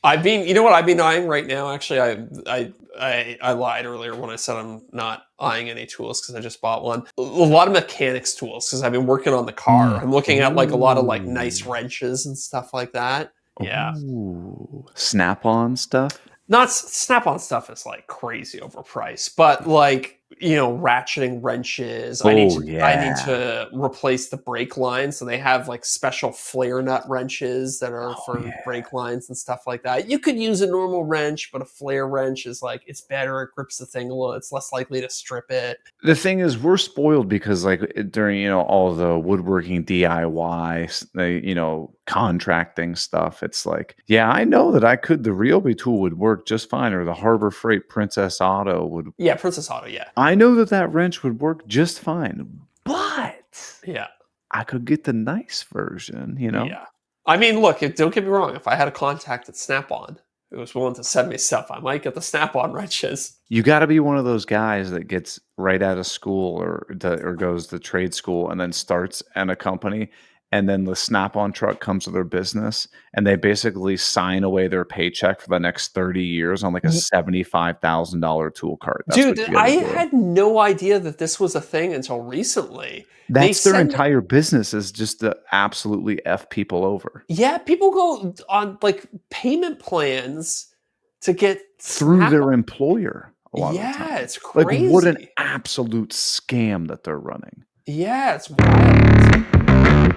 You know what I've been eyeing right now? Actually, I lied earlier when I said I'm not eyeing any tools because I just bought one. A lot of mechanics tools because I've been working on the car. Mm. I'm looking at like a lot of like nice Ooh. wrenches and stuff like that. Yeah. Ooh. Snap-on stuff? Not Snap-on stuff is like crazy overpriced, but like, ratcheting wrenches. Oh, I need yeah. to replace the brake lines, so they have like special flare nut wrenches that are Oh, for yeah. brake lines and stuff like that. You could use a normal wrench, but a flare wrench is like it's better, it grips the thing a little, it's less likely to strip it. The thing is, we're spoiled because, like, during, all the woodworking DIY, contracting stuff, it's like, yeah, I know that the Ryobi tool would work just fine, or the Harbor Freight Princess Auto would. Yeah, Princess Auto, yeah. I know that that wrench would work just fine, but Yeah. I could get the nice version, you know? Yeah. I mean, look, don't get me wrong, if I had a contact at Snap-on who was willing to send me stuff, I might get the Snap-on wrenches. You gotta be one of those guys that gets right out of school or goes to trade school and then starts at a company, and then the Snap-on truck comes to their business, and they basically sign away their paycheck for the next 30 years on, like, a $75,000 tool cart. That's what Dude, you I gotta do. had no idea that this was a thing until recently. They That's their send entire business, is just to absolutely F people over Yeah, people go on, like, payment plans to get through Snap. their employer a lot of the Yeah, time. it's Like, what an crazy. absolute scam that they're running. Yeah, it's wild.